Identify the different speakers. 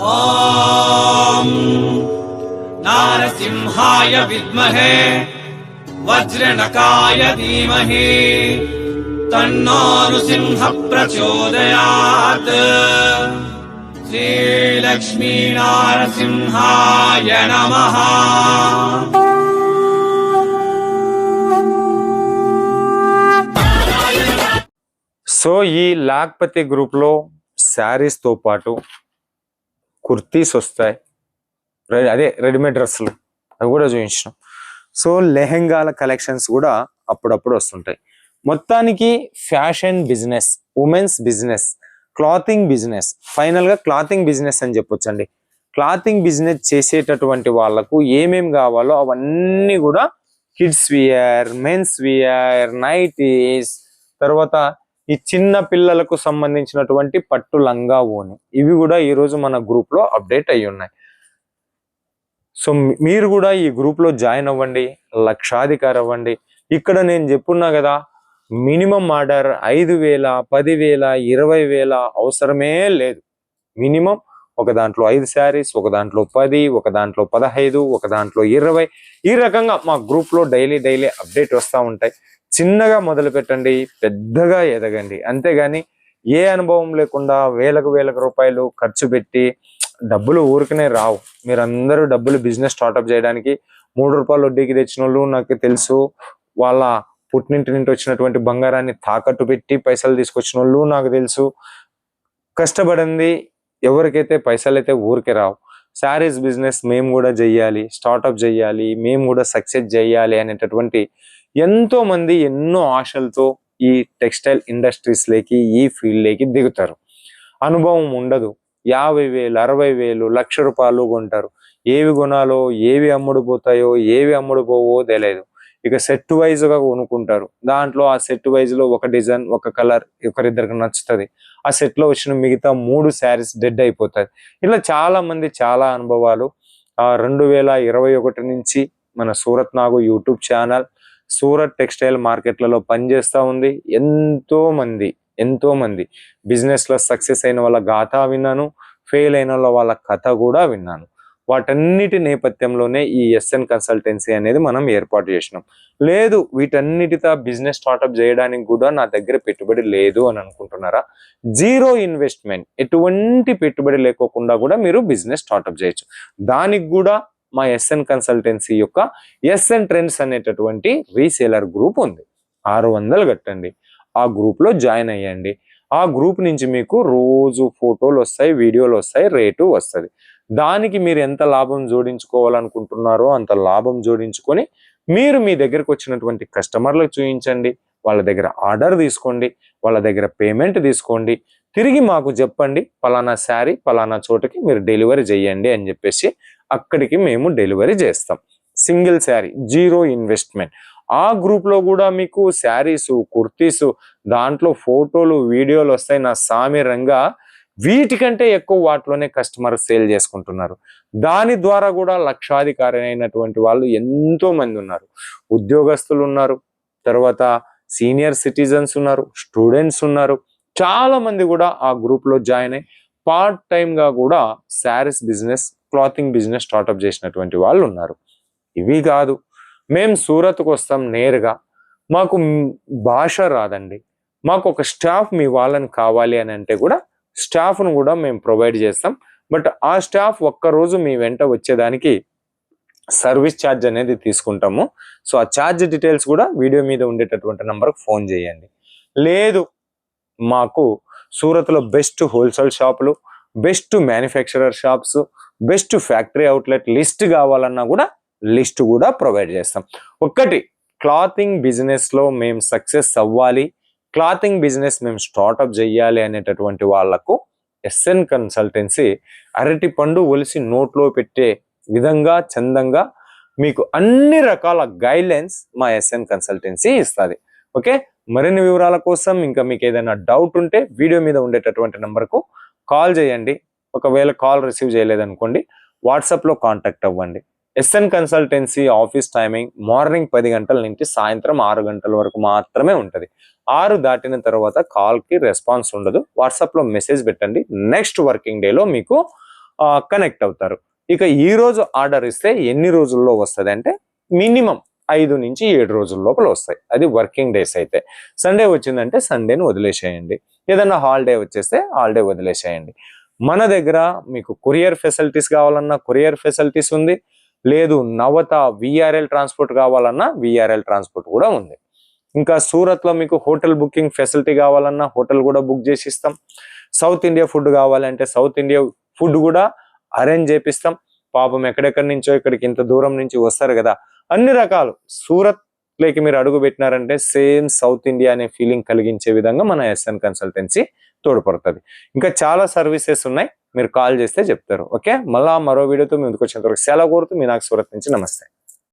Speaker 1: ఓం నారసింహాయ విద్మహే వజ్రనకాయ ధీమహి తన్నో నృసింహ ప్రచోదయాత్. శ్రీలక్ష్మీ నారసింహాయ నమః.
Speaker 2: సో ఈ లాక్పతి గ్రూప్లో శారీస్తో పాటు కుర్తీస్ వస్తాయి, అదే రెడీమేడ్ డ్రెస్సులు అవి కూడా చూపించినాం. సో లెహెంగాల కలెక్షన్స్ కూడా అప్పుడప్పుడు వస్తుంటాయి. మొత్తానికి fashion business, women's business, clothing business, ఫైనల్గా క్లాతింగ్ బిజినెస్ అని చెప్పొచ్చండి. క్లాతింగ్ బిజినెస్ చేసేటటువంటి వాళ్ళకు ఏమేమి కావాలో అవన్నీ కూడా kids wear, men's wear, nighties, తర్వాత ఈ చిన్న పిల్లలకు సంబంధించినటువంటి పట్టు లంగా ఓని, ఇవి కూడా ఈరోజు మన గ్రూప్లో అప్డేట్ అయ్యి ఉన్నాయి. సో మీరు కూడా ఈ గ్రూప్లో జాయిన్ అవ్వండి, లక్షాధికారి అవ్వండి. ఇక్కడ నేను చెప్పున్నా కదా, మినిమం ఆర్డర్ 5,000, 10,000, 20,000 అవసరమే లేదు. మినిమం ఒక దాంట్లో 5 శారీస్, ఒక దాంట్లో 10, ఒక దాంట్లో 15, ఒక దాంట్లో 20, ఈ రకంగా మా గ్రూప్లో డైలీ అప్డేట్ వస్తూ ఉంటాయి. చిన్నగా మొదలు పెట్టండి, పెద్దగా ఎదగండి. అంతేగాని ఏ అనుభవం లేకుండా వేలకు రూపాయలు ఖర్చు పెట్టి డబ్బులు ఊరికనే రావు. మీరందరూ డబ్బులు బిజినెస్ స్టార్ట్అప్ చేయడానికి 3 రూపాయలు వడ్డీకి తెచ్చిన వాళ్ళు నాకు తెలుసు. వాళ్ళ పుట్టినింటి నుండి వచ్చినటువంటి బంగారాన్ని తాకట్టు పెట్టి పైసలు తీసుకొచ్చిన వాళ్ళు నాకు తెలుసు. కష్టపడింది ఎవరికైతే పైసలు అయితే ఊరికే రావు. శారీస్ బిజినెస్ మేము కూడా చెయ్యాలి, స్టార్ట్అప్ చెయ్యాలి, మేము కూడా సక్సెస్ చేయాలి అనేటటువంటి ఎంతో మంది ఎన్నో ఆశలతో ఈ టెక్స్టైల్ ఇండస్ట్రీస్లోకి, ఈ ఫీల్డ్లోకి దిగుతారు. అనుభవం ఉండదు. 50,000, 60,000, 1,00,000 రూపాయలు కొంటారు. ఏవి కొనాలో, ఏవి అమ్ముడు పోతాయో, ఏవి అమ్ముడు పోవో తెలియదు. ఇక సెట్ వైజ్గా కొనుక్కుంటారు. దాంట్లో ఆ సెట్ వైజ్లో ఒక డిజైన్, ఒక కలర్ ఒకరిద్దరికి నచ్చుతుంది. ఆ సెట్లో వచ్చిన మిగతా 3 శారీస్ డెడ్ అయిపోతుంది. ఇలా చాలా మంది చాలా అనుభవాలు. 2021 నుంచి మన సూరత్ నాగు యూట్యూబ్ ఛానల్ సూరత్ టెక్స్టైల్ మార్కెట్లలో పనిచేస్తూ ఉంది. ఎంతో మంది బిజినెస్లో సక్సెస్ అయిన వాళ్ళ గాథా విన్నాను, ఫెయిల్ అయిన వాళ్ళ కథ కూడా విన్నాను. వాటన్నిటి నేపథ్యంలోనే ఈ ఎస్ఎన్ కన్సల్టెన్సీ అనేది మనం ఏర్పాటు చేసినాం. లేదు వీటన్నిటితో బిజినెస్ స్టార్ట్అప్ చేయడానికి కూడా నా దగ్గర పెట్టుబడి లేదు అని అనుకుంటున్నారా? 0 ఇన్వెస్ట్మెంట్, ఎటువంటి పెట్టుబడి లేకోకుండా కూడా మీరు బిజినెస్ స్టార్ట్అప్ చేయొచ్చు. దానికి కూడా మా ఎస్ఎన్ కన్సల్టెన్సీ యొక్క ఎస్ఎన్ ట్రెండ్స్ అనేటటువంటి రీసేలర్ గ్రూప్ ఉంది. 600 కట్టండి, ఆ గ్రూప్లో జాయిన్ అయ్యండి. ఆ గ్రూప్ నుంచి మీకు రోజు ఫోటోలు వస్తాయి, వీడియోలు వస్తాయి, రేటు వస్తుంది. దానికి మీరు ఎంత లాభం జోడించుకోవాలనుకుంటున్నారో అంత లాభం జోడించుకొని మీరు మీ దగ్గరకు వచ్చినటువంటి కస్టమర్లకు చూపించండి, వాళ్ళ దగ్గర ఆర్డర్ తీసుకోండి, వాళ్ళ దగ్గర పేమెంట్ తీసుకోండి, తిరిగి మాకు చెప్పండి పలానా శారీ పలానా చోటకి మీరు డెలివరీ చేయండి అని చెప్పేసి అక్కడికి మేము డెలివరీ చేస్తాం. Single sari, 0 investment. ఆ గ్రూప్లో కూడా మీకు శారీస్, కుర్తీస్, దాంట్లో ఫోటోలు, వీడియోలు వస్తాయి. నా సామిరంగా వీటికంటే ఎక్కువ వాటిలోనే కస్టమర్ సేల్ చేసుకుంటున్నారు. దాని ద్వారా కూడా లక్షాధికారి అయినటువంటి వాళ్ళు ఎంతో మంది ఉన్నారు. ఉద్యోగస్తులు ఉన్నారు, తర్వాత సీనియర్ సిటిజన్స్ ఉన్నారు, స్టూడెంట్స్ ఉన్నారు. చాలా మంది కూడా ఆ గ్రూప్లో జాయిన్ అయ్యి పార్ట్ టైంగా కూడా saris business, clothing business startup చేసినటువంటి వాళ్ళు ఉన్నారు. ఇవి కాదు, మేము సూరత్కు వస్తాం నేరుగా, మాకు భాష రాదండి, మాకు ఒక స్టాఫ్ మీ వాళ్ళని కావాలి అని అంటే కూడా స్టాఫ్ను కూడా మేము ప్రొవైడ్ చేస్తాం. బట్ ఆ స్టాఫ్ ఒక్కరోజు మీ వెంట వచ్చేదానికి సర్వీస్ ఛార్జ్ అనేది తీసుకుంటాము. సో ఆ ఛార్జ్ డీటెయిల్స్ కూడా వీడియో మీద ఉండేటటువంటి నంబర్కి ఫోన్ చేయండి. లేదు మాకు సూరత్లో బెస్ట్ హోల్సేల్ షాపులు, best manufacturer shops, best factory outlet list కావాలన్నా కూడా లిస్ట్ కూడా ప్రొవైడ్ చేస్తాం. ఒకటి, క్లాతింగ్ బిజినెస్లో మేము సక్సెస్ అవ్వాలి, క్లాతింగ్ బిజినెస్ మేము స్టార్ట్అప్ చేయాలి అనేటటువంటి వాళ్లకు ఎస్ఎన్ కన్సల్టెన్సీ అరటి పండు ఒలిసి నోట్లో పెట్టే విధంగా చందంగా మీకు అన్ని రకాల గైడ్లైన్స్ మా ఎస్ఎన్ కన్సల్టెన్సీ ఇస్తుంది. ఓకే, మరిన్ని వివరాల కోసం ఇంకా మీకు ఏదైనా డౌట్ ఉంటే వీడియో మీద ఉండేటటువంటి నెంబర్కు కాల్ చేయండి. ఒకవేళ కాల్ రిసీవ్ చేయలేదనుకోండి, వాట్సాప్లో కాంటాక్ట్ అవ్వండి. SN consultancy office timing morning 10 గంటల నుంచి సాయంత్రం 6 గంటల వరకు మాత్రమే ఉంటుంది. 6 దాటిన తర్వాత కాల్కి రెస్పాన్స్ ఉండదు. వాట్సాప్లో మెసేజ్ పెట్టండి, నెక్స్ట్ వర్కింగ్ డేలో మీకు కనెక్ట్ అవుతారు. ఇక ఈ రోజు ఆర్డర్ ఇస్తే ఎన్ని రోజుల్లో వస్తుంది అంటే మినిమం 5 నుంచి 7 రోజుల లోపల వస్తాయి. అది వర్కింగ్ డేస్ అయితే. సండే వచ్చిందంటే సండేని వదిలేసేయండి. ఏదన్నా హాలిడే వచ్చేస్తే హాలిడే వదిలేసేయండి. మన దగ్గర మీకు కొరియర్ ఫెసిలిటీస్ కావాలన్నా కొరియర్ ఫెసిలిటీస్ ఉంది. లేదు నవత విఆర్ఎల్ ట్రాన్స్పోర్ట్ కావాలన్నా విఆర్ఎల్ ట్రాన్స్పోర్ట్ కూడా ఉంది. ఇంకా సూరత్లో మీకు హోటల్ బుకింగ్ ఫెసిలిటీ కావాలన్నా హోటల్ కూడా బుక్ చేసి ఇస్తాం. సౌత్ ఇండియా ఫుడ్ కావాలంటే సౌత్ ఇండియా ఫుడ్ కూడా అరేంజ్ చేపిస్తాం. పాపం ఎక్కడెక్కడి నుంచో ఇక్కడికి ఇంత దూరం నుంచి వస్తారు కదా, అన్ని రకాలు సూరత్ లేక మీరు అడుగు పెట్టినారంటే సేమ్ సౌత్ ఇండియా అనే ఫీలింగ్ కలిగించే విధంగా మన ఎస్ఎన్ కన్సల్టెన్సీ తోడ్పడుతుంది. ఇంకా చాలా సర్వీసెస్ ఉన్నాయి, మీరు కాల్ చేస్తే చెప్తారు. ఓకే, మళ్ళా మరో వీడియోతో ముందుకు వచ్చేంత వరకు సెలవు కోరుతూ మీ నాకు సూరత్ నుంచి నమస్తే.